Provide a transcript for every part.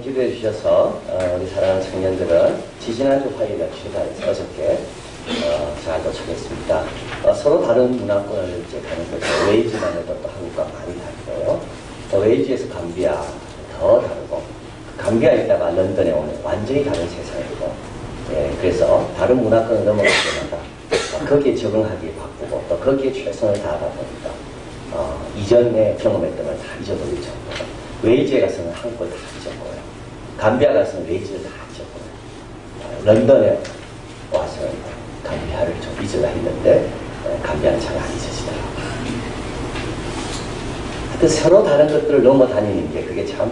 좀 기도해 주셔서 우리 사랑하는 청년들은 지지난주 화요일 출발해서 어저께 잘 도착했습니다. 서로 다른 문화권을 이제 가는 거죠. 웨이즈만 해도 또 한국과 많이 다르고요. 웨이즈에서 감비아 더 다르고 감비아에 있다가 런던에 오면 완전히 다른 세상이고, 예, 그래서 다른 문화권을 넘어갈 때마다 거기에 적응하기 바쁘고 또 거기에 최선을 다하다 보니까 이전에 경험했던 걸 다 잊어버릴 정도로 웨이즈에 가서는 한국을 다 잊어버려요. 감비아 가서는 웨이즈를 다 잊어버려요. 런던에 와서 감비아를 좀 잊으려 했는데 감비아는 잘 안 잊어지더라고요. 하여튼 서로 다른 것들을 넘어 다니는 게 그게 참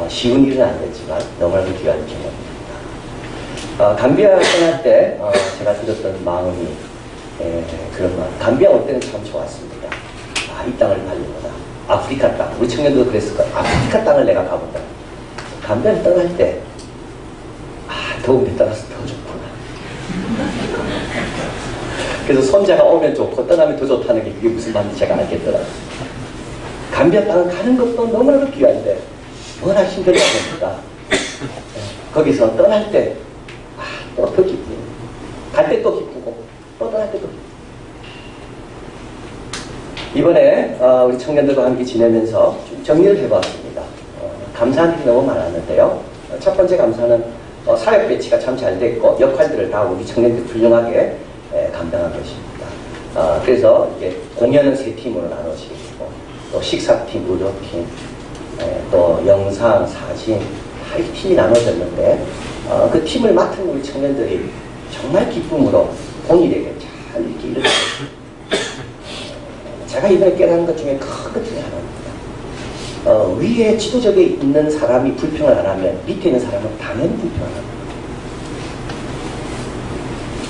쉬운 일은 아니겠지만 너무나도 귀한 경험입니다. 감비아 떠날 때 제가 들었던 마음이 그런 마음. 감비아 올 때는 참 좋았습니다. 이 땅을 가려구나. 아프리카 땅. 우리 청년들도 그랬을 거예요. 아프리카 땅을 내가 가본다. 감비아를 떠날 때 더운데 떠나서 더 좋구나. 그래서 손자가 오면 좋고 떠나면 더 좋다는 게 그게 무슨 말인지 제가 알겠더라고요. 감비아 땅을 가는 것도 너무나도 귀한데 워낙 힘들다 보니까 거기서 떠날 때 또 더 기쁘고 갈 때 또 기쁘고 또 떠날 때 또 기쁘고. 이번에 우리 청년들과 함께 지내면서 좀 정리를 해봤습니다. 감사한 일이 너무 많았는데요. 첫 번째 감사는 사역 배치가 참 잘 됐고 역할들을 다 우리 청년들이 훌륭하게 감당한 것입니다. 그래서 이제 공연은 3팀으로 나눠지고 또 식사팀, 의료팀, 또 영상, 사진 다 이렇게 팀이 나눠졌는데 그 팀을 맡은 우리 청년들이 정말 기쁨으로 공일에게 잘 이렇게 일을 제가 이번에 깨달은 것 중에 큰 것 중에 하나입니다. 위에 지도적에 있는 사람이 불평을 안 하면 밑에 있는 사람은 당연히 불평을 합니다.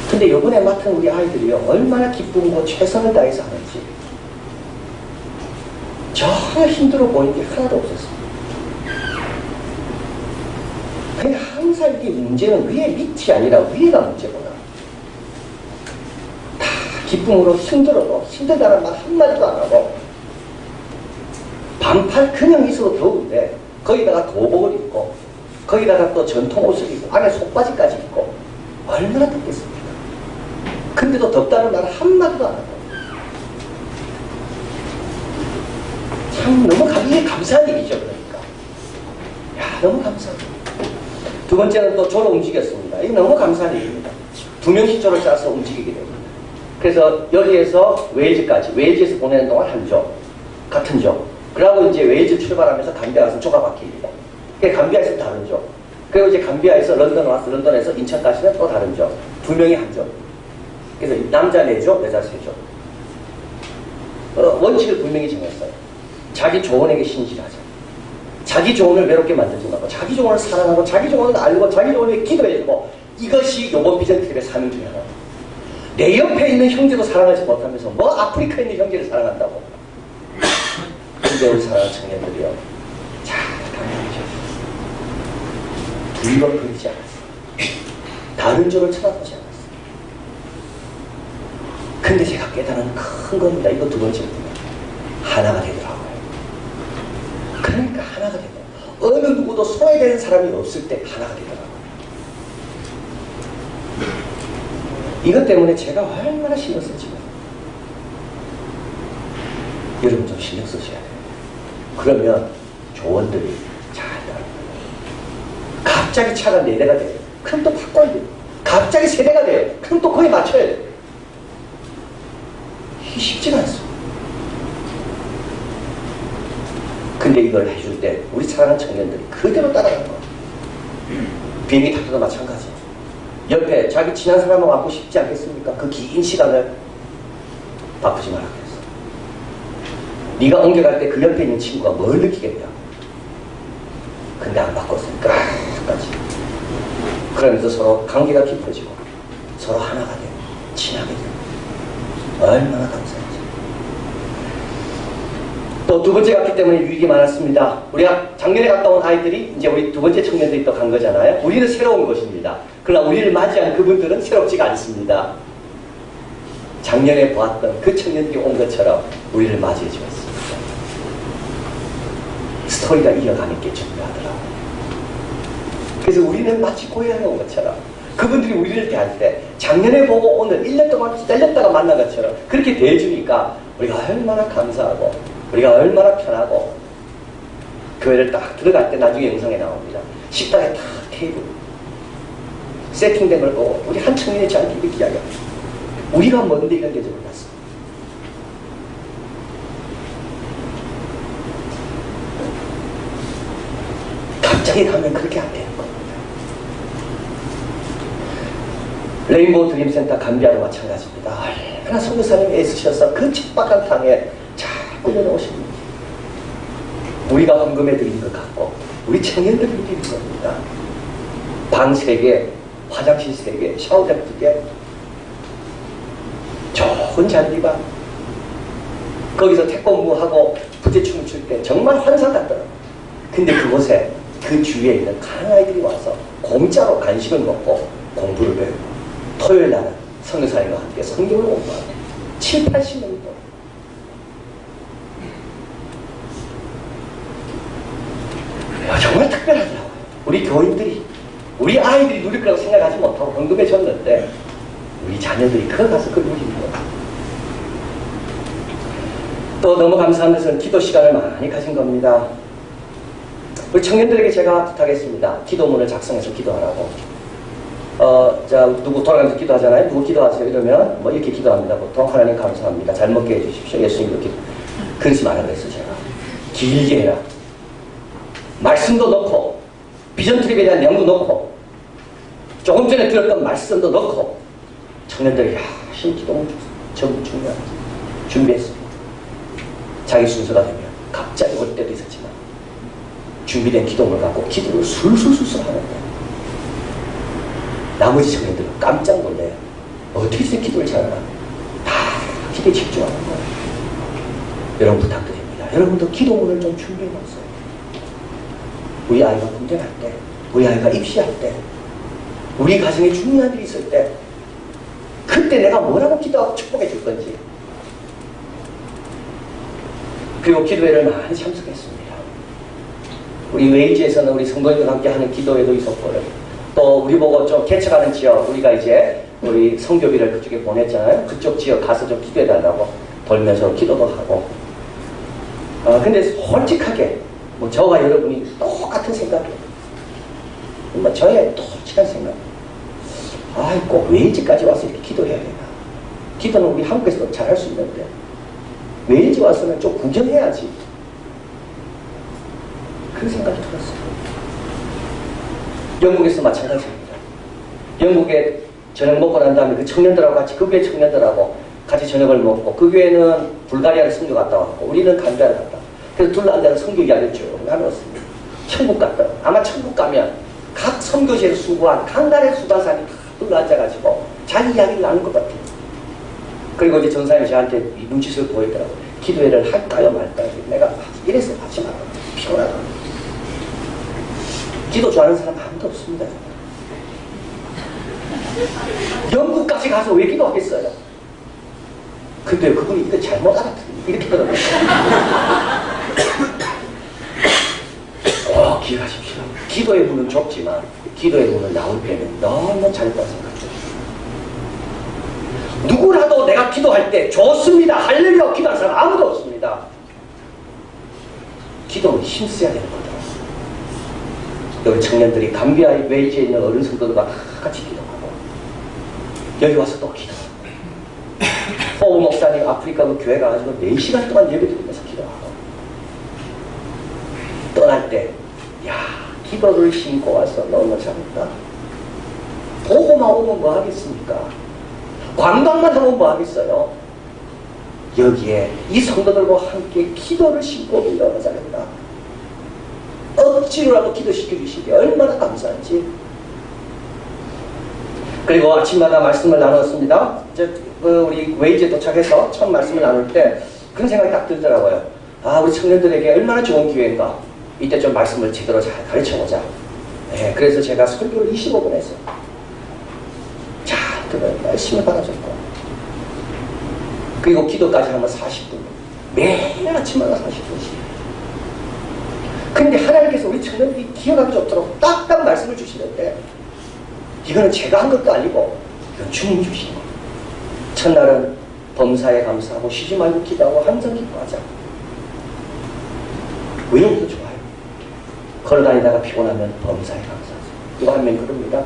근데 요번에 맡은 우리 아이들이요, 얼마나 기쁨과 최선을 다해서 하는지 정말 힘들어 보이는 게 하나도 없었습니다. 그냥 항상 이게 문제는 위에 밑이 아니라 위에가 문제구나. 다 기쁨으로 힘들어도 힘들다는 말 한마디도 안 하고 반팔 그냥 있어도 더운데 거기다가 도복을 입고 거기다가 또 전통 옷을 입고 안에 속바지까지 입고 얼마나 덥겠습니까? 근데도 덥다는 말 한마디도 안 하고 참 너무 이게 감사한 일이죠. 그러니까 너무 감사합니다. 두 번째는 또 조로 움직였습니다. 이게 너무 감사한 일입니다. 2명씩 조를 짜서 움직이게 됩니다. 그래서 여기에서 웨일즈까지, 웨일즈에서 보내는 동안 한 조, 같은 조. 그러고 이제 웨일즈 출발하면서 감비아 가서 조가 바뀝니다. 그러니까 감비아에서 다른 조. 그리고 이제 감비아에서 런던 와서 런던에서 인천까지는 또 다른 조. 2명이 한 조. 그래서 남자 4조, 여자 3조. 원칙을 분명히 정했어요. 자기 조언에게 신실하자. 자기 조언을 외롭게 만들지 말고 자기 조언을 사랑하고 자기 조언을 알고 자기 조언에 기도해주고 이것이 요번 비전트립의 사명 중에 하나입니다. 내 옆에 있는 형제도 사랑하지 못하면서 뭐 아프리카에 있는 형제를 사랑한다고. 근데 우리 사랑하는 청년들이요, 잘 당연하죠. 불과 그리지 않았어요. 다른 조를 쳐다보지 않았어요. 근데 제가 깨달은 큰 겁니다. 이거 두 번째입니다. 하나가 되더라고요. 그러니까 하나가 되고 어느 누구도 소외되는 사람이 없을 때 하나가 되더라고요. 이것 때문에 제가 얼마나 신경 쓰지 뭐. 여러분 좀 신경 쓰셔야 돼요. 그러면 조언들이 잘 나와요. 갑자기 차가 4대가 돼요. 그럼 또 바꿔야 돼요. 갑자기 3대가 돼요. 그럼 또 거기에 맞춰야 돼요. 이게 쉽지가 않습니다. 근데 이걸 해줄 때 우리 사랑하는 청년들이 그대로 따라가는 거예요. 비행기 탈 때도 마찬가지예요. 옆에 자기 친한 사람하고 앉고 싶지 않겠습니까? 그 긴 시간을 바꾸지 말라 그랬어. 네가 옮겨갈 때 그 옆에 있는 친구가 뭘 느끼겠냐? 근데 안 바꿨으니까 끝까지. 그러면서 서로 관계가 깊어지고 서로 하나가 되고 친하게 되고 얼마나 감사해요. 또 두 번째 갔기 때문에 유익이 많았습니다. 우리가 작년에 갔다 온 아이들이 이제 우리 두 번째 청년들이 또 간 거잖아요. 우리는 새로운 것입니다. 그러나 우리를 맞이한 그분들은 새롭지가 않습니다. 작년에 보았던 그 청년들이 온 것처럼 우리를 맞이해 주었습니다. 스토리가 이어가는 게 중요하더라고요. 그래서 우리는 마치 고향에 온 것처럼 그분들이 우리를 대할 때 작년에 보고 오늘 1년 동안 잘렸다가 만난 것처럼 그렇게 대해주니까 우리가 얼마나 감사하고 우리가 얼마나 편하고 교회를 딱 들어갈 때 나중에 영상에 나옵니다. 식당에 딱 테이블 세팅된 걸 보고 우리 한 청년이 저한테 이렇게 이야기합니다. 우리가 뭔데 이런 데서 몰랐어. 갑자기 가면 그렇게 안 되는 겁니다. 레인보우 드림센터 감비아도 마찬가지입니다. 얼마나 선교사님이 애쓰셔서 그 척박한 땅에 잘 꾸려놓으십니다. 우리가 헌금해 드리는 것 같고 우리 청년들이 드리는 겁니다. 방 3개, 화장실 3개, 샤워대 2개, 좋은 잔디방, 거기서 태권무하고 부재춤을 출 때 정말 환상 같더라고요. 근데 그곳에 그 주위에 있는 강아이들이 와서 공짜로 간식을 먹고 공부를 배우고 토요일 날은 선교사님과 함께 성경을 공부하고 7, 80명도 정말 특별하더라고요. 우리 교인들이 우리 아이들이 누릴 거라고 생각하지 못하고 헌금해 줬는데 우리 자녀들이 그걸 가서 그걸 누리는 거예요. 또 너무 감사한 것은 기도 시간을 많이 가진 겁니다. 우리 청년들에게 제가 부탁했습니다. 기도문을 작성해서 기도하라고. 자, 누구 돌아가면서 기도하잖아요. 누구 기도하세요? 이러면 뭐 이렇게 기도합니다. 보통 하나님 감사합니다. 잘 먹게 해주십시오. 예수님도 기도. 그러지 말라 그랬어요. 제가. 길게 해라. 말씀도 넣고 비전 트립에 대한 내용도 넣고 조금 전에 들었던 말씀도 넣고 청년들이 기도문 중요하다. 준비했습니다. 자기 순서가 되면 갑자기 올 때도 있었지만 준비된 기도문을 갖고 기도를 술술술술 하는데 나머지 청년들은 깜짝 놀래요. 어떻게 이렇게 기도를 잘하나? 다 기도에 집중하는 거예요. 여러분 부탁드립니다. 여러분도 기도문을 좀 준비해 놓으세요. 우리 아이가 군대 갈 때, 우리 아이가 입시할 때, 우리 가정에 중요한 일이 있을 때 그때 내가 뭐라고 기도하고 축복해 줄 건지. 그리고 기도회를 많이 참석했습니다. 우리 웨이지에서는 우리 성도님들과 함께 하는 기도회도 있었고요. 또 우리 보고 좀 개척하는 지역, 우리가 이제 우리 성교비를 그쪽에 보냈잖아요. 그쪽 지역 가서 좀 기도해달라고 돌면서 기도도 하고. 근데 솔직하게 뭐 저와 여러분이 똑같은 생각이에요. 뭐 저의 솔직한 생각. 꼭 웨일즈까지 와서 이렇게 기도해야 되나. 기도는 우리 한국에서도 잘할 수 있는데 웨일즈 와서는 좀 구경해야지. 그런 생각이 들었어요. 영국에서 마찬가지입니다. 영국에 저녁 먹고 난 다음에 그 청년들하고 같이 그 교회 청년들하고 같이 저녁을 먹고 그 교회는 불가리아를 선교 갔다 왔고 우리는 감비아를 갔다 왔고 그래서 둘러 앉아서 선교 이야기를 쭉 나눴습니다. 천국 갔다. 아마 천국 가면 각 선교지에서 수고한 강단의 수다산이 다 둘러 앉아가지고 자기 이야기를 나눈 것 같아요. 그리고 이제 전사님이 저한테 이 눈짓을 보이더라고요. 기도회를 할까요 말까요? 내가 이랬어요. 하지 마라. 피곤하다. 기도 좋아하는 사람 아무도 없습니다. 영국까지 가서 왜 기도하겠어요? 근데 그분이 이거 잘못 알았더니 이렇게 들었어요. 기억하십시오. 기도의 문은 좁지만 기도의 문을 나올 때는 너무 잘했다고 생각해요. 누구라도 내가 기도할 때 좋습니다. 할렐루야 기도하는 사람 아무도 없습니다. 기도는 힘써야 되는 거다. 여기 청년들이 감비아 웨이지에 있는 어른 성도들과 다 같이 기도하고 여기 와서 또 기도하고 호우 목사님 아프리카 그 교회 가가지고 4시간 동안 예배 드리면서 기도하고 떠날 때 기도를 신고 와서 너무 잘했다. 보고만 오면 뭐 하겠습니까? 관광만 하면 뭐 하겠어요? 여기에 이 성도들과 함께 기도를 신고 오면 너무 잘했다. 억지로라도 기도시켜 주시기 얼마나 감사한지. 그리고 아침마다 말씀을 나눴습니다. 우리 웨이지에 도착해서 처음 말씀을 나눌 때 그런 생각이 딱 들더라고요. 우리 청년들에게 얼마나 좋은 기회인가. 이때 좀 말씀을 제대로 잘 가르쳐보자. 그래서 제가 설교를 25분 했어요. 잘 들어요. 열심히 받아줬고. 그리고 기도까지 하면 40분. 매일 아침마다 40분씩. 근데 하나님께서 우리 청년들이 기억하기 좋도록 딱딱 말씀을 주시는데 이거는 제가 한 것도 아니고 이건 주님 주신 거. 첫날은 범사에 감사하고 쉬지 말고 기도하고 항상 기뻐하자. 외우기도 좋아요. 걸어다니다가 피곤하면 범사에 감사하자. 누가 한 명이 그럽니다.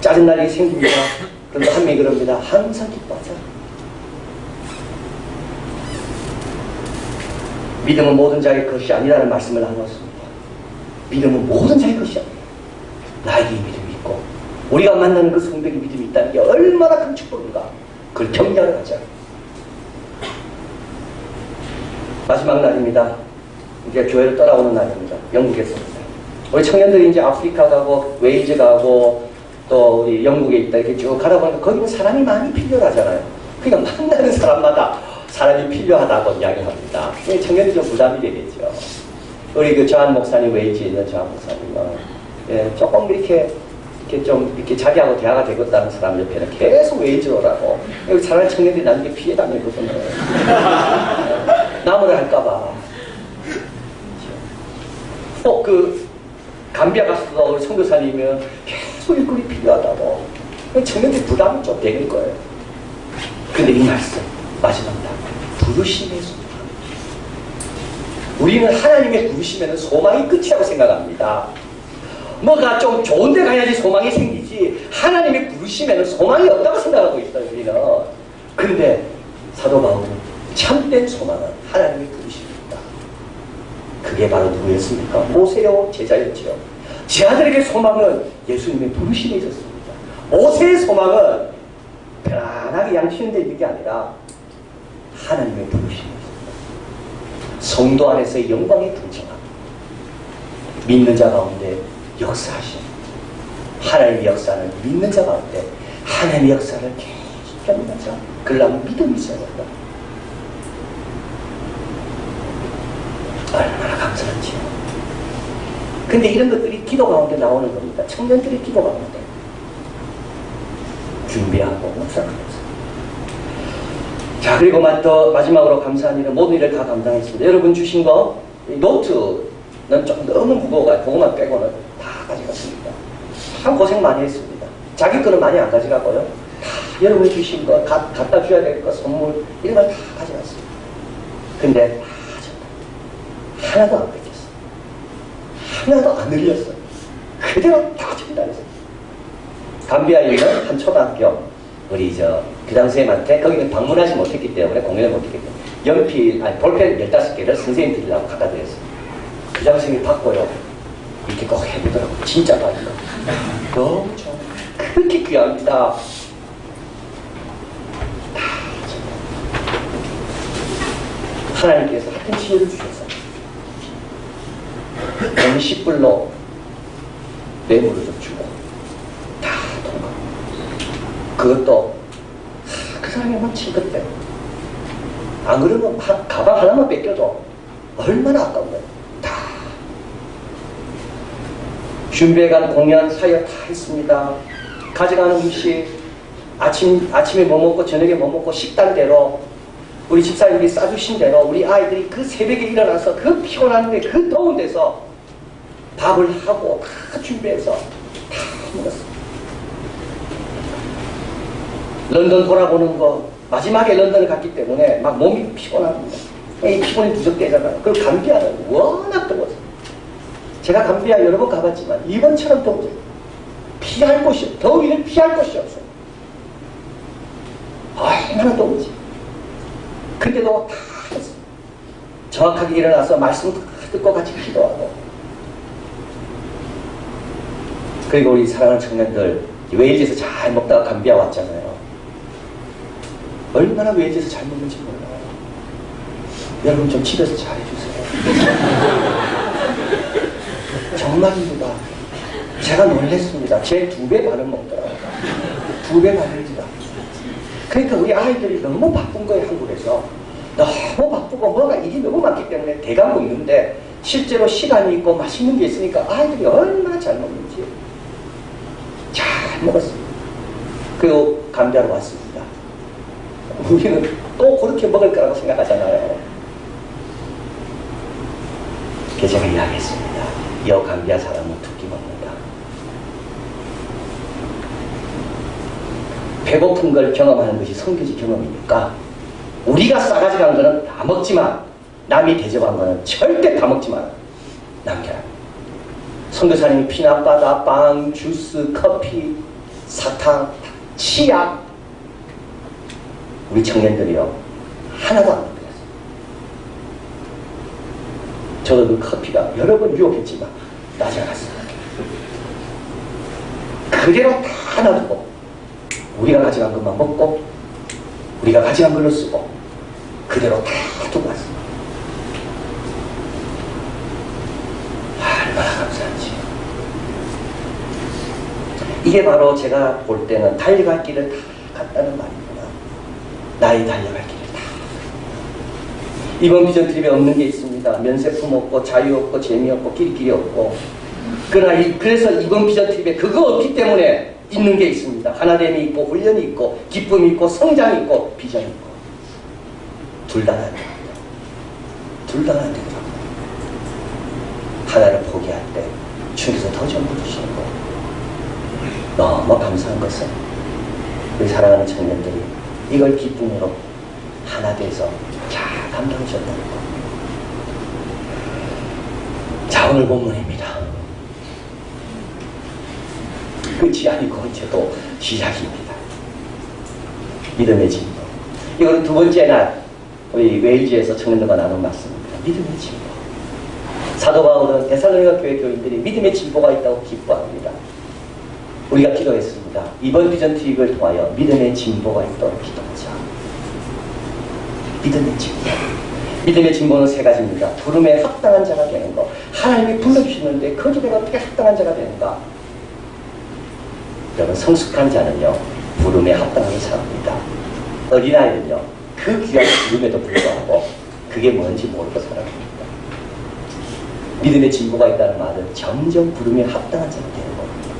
짜증날이 생깁니다. 그런데 한 명이 그럽니다. 항상 기뻐하자. 믿음은 모든 자의 것이 아니라는 말씀을 나누었습니다. 믿음은 모든 자의 것이 아니에요. 나에게 믿음이 있고 우리가 만나는 그 성벽에 믿음이 있다는 게 얼마나 큰 축복인가. 그걸 경계하러 가자. 마지막 날입니다. 이제 교회를 떠나오는 날입니다. 영국에서입니다. 우리 청년들이 이제 아프리카 가고 웨일즈 가고 또 우리 영국에 있다 이렇게 쭉 가다 보니까 거기는 사람이 많이 필요하잖아요. 그러니까 만나는 사람마다 사람이 필요하다고 이야기합니다. 청년이 좀 부담이 되겠죠. 우리 그 저한 목사님, 웨일즈에 있는 저한 목사님은 예, 조금 이렇게 자기하고 대화가 되겠다는 사람 옆에는 계속 웨일즈로 오라고. 여기 차라리 청년들이 나중에 피해 다니거든요. 나무를 할까봐. 감비아 가서도 우리 선교사님은 계속 일꾼이 필요하다고. 청년들 부담이 좀 되는 거예요. 근데 이 말씀, 마지막 날, 부르심의 소망. 우리는 하나님의 부르심에는 소망이 끝이라고 생각합니다. 뭐가 좀 좋은 데 가야지 소망이 생기지 하나님의 부르심에는 소망이 없다고 생각하고 있어요. 우리는. 그런데 사도 바울은 참된 소망은 하나님의 부르심입니다. 그게 바로 누구였습니까? 모세요 제자였죠. 제자들에게 소망은 예수님의 부르심이 있었습니다. 모세의 소망은 편안하게 양치는 데 있는 게 아니라 하나님의 부르심이 있습니다. 성도 안에서의 영광의 분쟁함. 믿는 자 가운데 역사하신 하나님의 역사는 믿는 자 가운데 하나님의 역사를 계속 경험하자. 그러려면 믿음이 있어야 된다. 얼마나 감사한지요. 근데 이런 것들이 기도 가운데 나오는 겁니다. 청년들의 기도 가운데 준비하고 묵상하면서. 자, 그리고 마지막으로 감사한 일은 모든 일을 다 감당했습니다. 여러분 주신 거 노트는 좀 너무 무거워가지고 그것만 빼고는 다 가져갔습니다. 참 고생 많이 했습니다. 자기 거는 많이 안 가져가고요. 다 여러분이 주신 거, 갖다 줘야 될 거, 선물 이런 걸 다 가져갔습니다. 근데 다 하나도 안 뺏겼어요. 하나도 안 흘렸어요. 그대로 다 전달했어요. 감비아에 있는 한 초등학교 우리 교장선생님한테 거기는 방문하지 못했기 때문에 공연을 못했기 때문에 볼펜 15개를 선생님 드리려고 갖다 드렸어요. 교장선생님이 받고요. 이렇게 꼭 해보더라고요. 진짜 많이 거. 너무 좋아요. 그렇게 귀합니다. 하나님께서 하여튼 지혜를 주셔서 돈 10불로 뇌물을 좀 주고 다 통과. 그것도 그 사람이 막 칠것대. 안 그러면 가방 하나만 뺏겨도 얼마나 아까운 거예요. 다 준비해간 공연 사역 다 했습니다. 가져가는 음식 아침에 뭐 먹고 저녁에 뭐 먹고 식단대로 우리 집사님이 싸주신 대로 우리 아이들이 그 새벽에 일어나서 그 피곤한데 그 더운 데서 밥을 하고 다 준비해서 다 먹었어요. 런던 돌아보는 거 마지막에 런던을 갔기 때문에 막 몸이 피곤합니다. 이 피곤이 누적되잖아요. 그리고 감비아는 워낙 더웠어요. 제가 감비아 여러 번 가봤지만 이번처럼 더워요. 피할 곳이 없어요. 더위를 피할 곳이 없어요. 얼마나 더운지. 근데도 다 했어요. 정확하게 일어나서 말씀 듣고 같이 기도하고. 그리고 우리 사랑하는 청년들 웨일즈에서 잘 먹다가 감비아 왔잖아요. 얼마나 웨일즈에서 잘 먹는지 몰라요. 여러분 좀 집에서 잘 해주세요. 정말입니다. 제가 놀랬습니다. 제 2배 반을 먹더라고요. 2배 반입니다. 그러니까 우리 아이들이 너무 바쁜 거예요. 한국에서 너무 바쁘고 뭐가 일이 너무 많기 때문에 대강 먹는데 실제로 시간이 있고 맛있는 게 있으니까 아이들이 얼마나 잘 먹는지 잘 먹었습니다. 그리고 감비아로 왔습니다. 우리는 또 그렇게 먹을 거라고 생각하잖아요. 그래서 제가 이야기했습니다. 여감비아 사람은 두끼 먹는다. 배고픈 걸 경험하는 것이 선교지 경험이니까 우리가 싸가지 간 거는 다 먹지만 남이 대접한 거는 절대 다 먹지만 남겨라. 선교사님이 피넛바다, 빵, 주스, 커피, 사탕, 치약 우리 청년들이요 하나도 안 먹었어요. 저도 그 커피가 여러 번 유혹했지만 나지 않았어요. 그대로 다 놔두고 우리가 가져간 것만 먹고 우리가 가져간 걸로 쓰고 그대로 다 두고 왔어요. 얼마나 감사한지. 이게 바로 제가 볼 때는 달려갈 길을 다 갔다는 말이구나. 나의 달려갈 길을 다. 이번 비전 트립에 없는 게 있습니다. 면세품 없고 자유 없고 재미없고 끼리끼리 없고. 그래서 이번 비전 트립에 그거 없기 때문에 있는 게 있습니다. 하나됨이 있고 훈련이 있고 기쁨이 있고 성장이 있고 비전이 있고 둘 다 안 됩니다. 둘 다 안 되더라고요. 하나를 포기할 때 주께서 더 전부 주시는 거 너무 감사한 것은 우리 사랑하는 청년들이 이걸 기쁨으로 하나 돼서 잘 감당하셨다는 거. 자, 오늘 본문입니다. 끝이 아니고 이제 또 시작입니다. 믿음의 진보. 이거는 두 번째 날 우리 웨일즈에서 청년들과 나눈 말씀입니다. 믿음의 진보. 사도 바울은 데살로니가 교회 교인들이 믿음의 진보가 있다고 기뻐합니다. 우리가 기도했습니다. 이번 비전 트립을 통하여 믿음의 진보가 있도록 기도하자. 믿음의 진보. 믿음의 진보는 세 가지입니다. 부름에 합당한 자가 되는 것. 하나님이 불러주시는데 그 기대가 어떻게 합당한 자가 되는가? 여러분, 성숙한 자는요 부름에 합당하게 살아갑니다. 어린아이는요 그 귀한 부름에도 불구하고 그게 뭔지 모르고 살아갑니다. 믿음의 진보가 있다는 말은 점점 부름에 합당한 자가 되는 겁니다.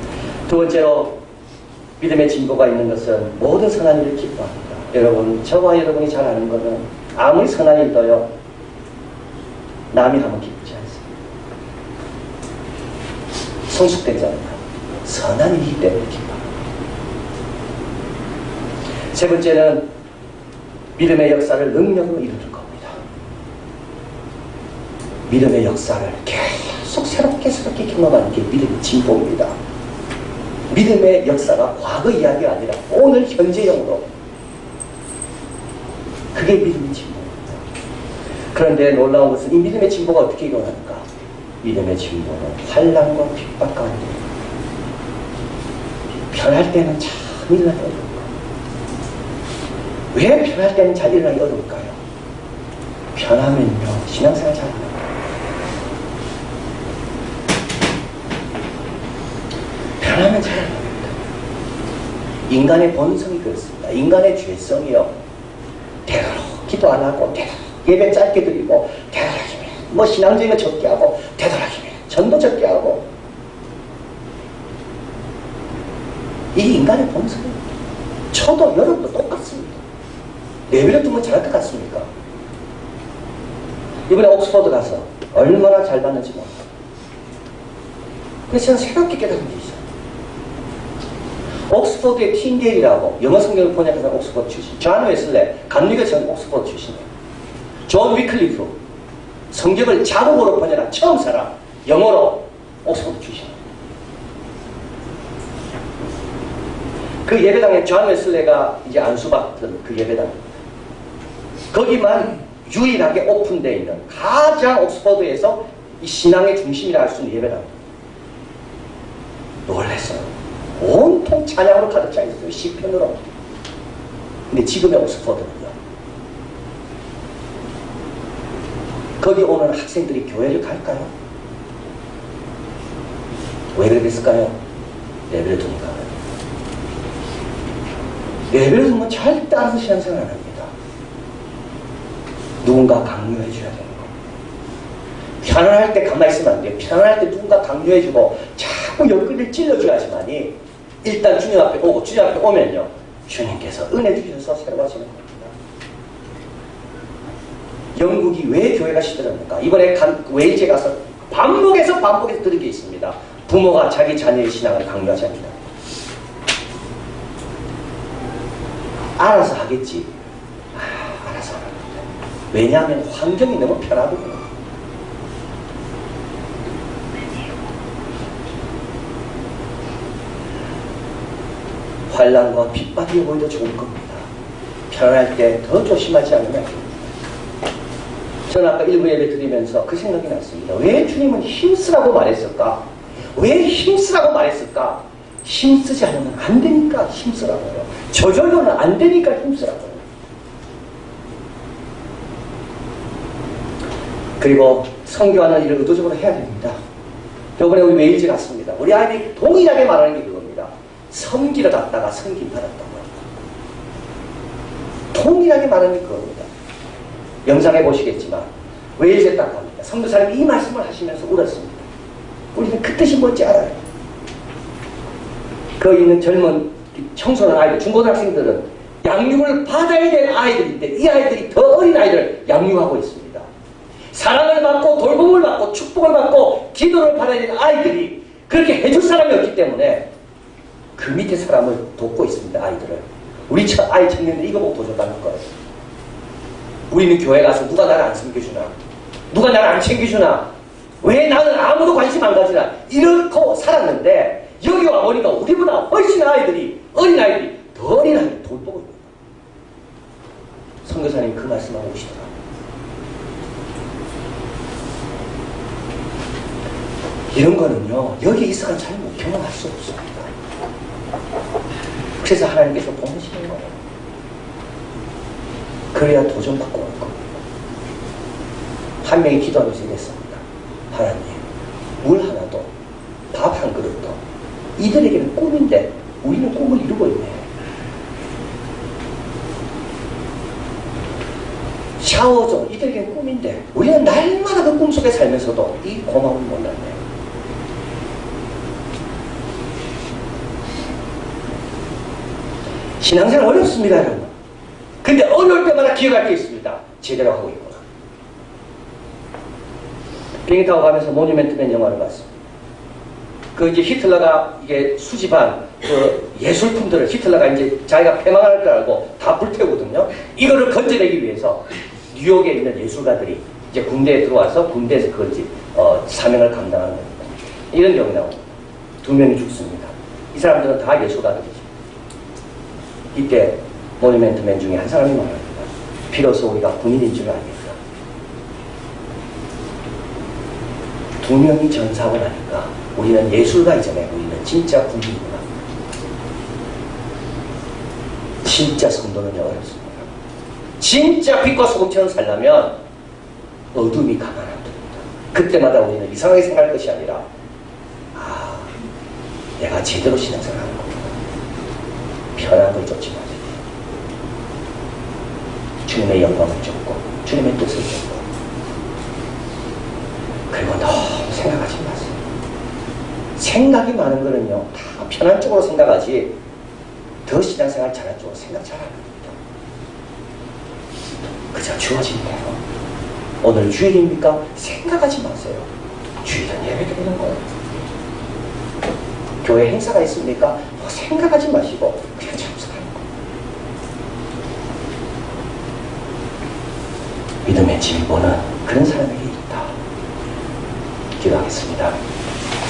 두 번째로 믿음의 진보가 있는 것은 모든 선한 일을 기뻐합니다. 여러분, 저와 여러분이 잘 아는 것은 아무리 선한 일도요 남이 하면 기쁘지 않습니다. 성숙된 자는 선한 일이기 때문에 기뻐합니다. 세 번째는 믿음의 역사를 능력으로 이루는 겁니다. 믿음의 역사를 계속 새롭게 경험하는 게 믿음의 진보입니다. 믿음의 역사가 과거 이야기가 아니라 오늘 현재형으로 그게 믿음의 진보입니다. 그런데 놀라운 것은 이 믿음의 진보가 어떻게 일어나는가? 믿음의 진보는 환난과 핍박 가운데 변할 때는 참 일어나기 어려울까? 왜 변할 때는 잘 일어나기 어려울까요? 변하면요 신앙생활 잘 안해요. 변하면 잘 안합니다. 인간의 본성이 그렇습니다. 인간의 죄성이요 되도록 기도 안 하고 되도록 예배 짧게 드리고 되도록이면 뭐 신앙적인 거 적게 하고 되도록이면 전도 적게 하고 이 인간의 본성입니다. 저도 여러분도 똑같습니다. 예배를 두면 잘할 것 같습니까? 이번에 옥스퍼드 가서 얼마나 잘 받는지 몰라요. 그래서 저는 새롭게 깨달은 게 있어요. 옥스퍼드의 틴게일이라고 영어 성경을 번역해서 옥스퍼드 출신, 존 웨슬레, 감리교 전 옥스퍼드 출신이에요. 존 위클리프, 성경을 자국어로 번역한 처음 사람, 영어로 옥스퍼드 출신이에요. 그 예배당에 존 웨슬레가 이제 안수받던 그 예배당입니다. 거기만 유일하게 오픈되어 있는 가장 옥스퍼드에서 이 신앙의 중심이라 할 수 있는 예배당입니다. 놀랐어요. 온통 찬양으로 가득 차 있어요. 시편으로. 근데 지금의 옥스퍼드는요. 거기 오는 학생들이 교회를 갈까요? 왜 그랬을까요? 예배를 두니까. 예배를 두면 절대 알아서 신앙생활 안 합니다. 누군가 강요해 줘야 되는 겁니다. 편안할 때 가만히 있으면 안 돼요. 편안할 때 누군가 강요해 주고 자꾸 옆구리를 찔러줘야지만이 일단 주님 앞에 오고 주님 앞에 오면요 주님께서 은혜 주셔서 새로워지는 겁니다. 영국이 왜 교회가 시들었는가? 이번에 웨일즈에 가서 반복해서 들은 게 있습니다. 부모가 자기 자녀의 신앙을 강요하지 않는다. 알아서 하겠지. 알아서 하는데. 왜냐하면 환경이 너무 편하거든요. 환난과 핍박이 오히려 좋은 겁니다. 편할 때 더 조심하지 않으면 안 됩니다. 저는 아까 1부 예배 드리면서 그 생각이 났습니다. 왜 주님은 힘쓰라고 말했을까? 왜 힘쓰라고 말했을까? 힘쓰지 않으면 안 되니까 힘쓰라고요. 저절로는 안 되니까 힘쓰라고요. 그리고 성교하는 일을 의도적으로 해야 됩니다. 이번에 우리 웨일즈 갔습니다. 우리 아이들이 동일하게 말하는 게 그겁니다. 섬기러 갔다가 섬김 받았다고요. 동일하게 말하는 게 그겁니다. 영상에 보시겠지만 웨일즈에 딱 갑니다. 선교사님이 이 말씀을 하시면서 울었습니다. 우리는 그 뜻이 뭔지 알아요. 거기 있는 젊은 청소년 아이들, 중고등학생들은 양육을 받아야 될 아이들인데 이 아이들이 더 어린 아이들을 양육하고 있습니다. 사랑을 받고 돌봄을 받고 축복을 받고 기도를 받아야 될 아이들이 그렇게 해줄 사람이 없기 때문에 그 밑에 사람을 돕고 있습니다. 아이들을. 우리 아이 청년들이 이거 보고 도전하는 거예요. 우리는 교회 가서 누가 나를 안 섬겨주나? 누가 나를 안 챙겨주나? 왜 나는 아무도 관심 안 가지나? 이렇게 살았는데 여기 와보니까 우리보다 훨씬 아이들이, 어린 아이들이 더 어린 아이들이 돌보고 있는 거예요. 선교사님이 그 말씀하고 오시더라고요. 이런 거는요, 여기 있어가 잘 못 경험할 수 없습니다. 그래서 하나님께서 보내시는 거예요. 그래야 도전받고 올 겁니다. 한 명이 기도하면서 이랬습니다. 하나님, 물 하나도, 밥 한 그릇도 이들에게는 꿈인데 우리는 꿈을 이루고 있네. 샤워도 이들에게는 꿈인데 우리는 날마다 그 꿈속에 살면서도 이 고마움을 몰랐네. 신앙생활 어렵습니다, 여러분. 근데 어려울 때마다 기억할 게 있습니다. 제대로 하고 있구나. 비행기 타고 가면서 모뉴멘트맨 영화를 봤습니다. 그 이제 히틀러가 이게 수집한 그 예술품들을 히틀러가 이제 자기가 패망할 줄 알고 다 불태우거든요. 이거를 건져내기 위해서 뉴욕에 있는 예술가들이 이제 군대에 들어와서 군대에서 그걸 이제 사명을 감당하는 겁니다. 이런 경우 나옵니다. 2명이 죽습니다. 이 사람들은 다 예술가들이죠. 이때 모뉴멘트맨 중에 한 사람이 말합니다. 비로소 우리가 군인인 줄 알겠다. 2명이 전사하고 나니까 우리는 예술가이잖아요. 우리는 진짜 군인이구나. 진짜 성도는 어렵습니다. 진짜 빛과 소금처럼 살려면 어둠이 가만 안 둡니다. 그때마다 우리는 이상하게 생각할 것이 아니라 내가 제대로 신앙생활하는 거구나. 편한 걸 쫓지 마세요. 주님의 영광을 쫓고 주님의 뜻을 쫓고 그리고 너무 생각하지 마세요. 생각이 많은 거는요 다 편한 쪽으로 생각하지 더 신앙생활 잘할 쪽으로 생각 잘 안 합니다. 그저 주어진 대로 오늘 주일입니까? 생각하지 마세요. 주일은 예배 드리는 거예요. 교회 행사가 있습니까? 뭐 생각하지 마시고 그냥 참석하는 거예요. 믿음의 진보는 그런 사람에게 있다. 기도하겠습니다.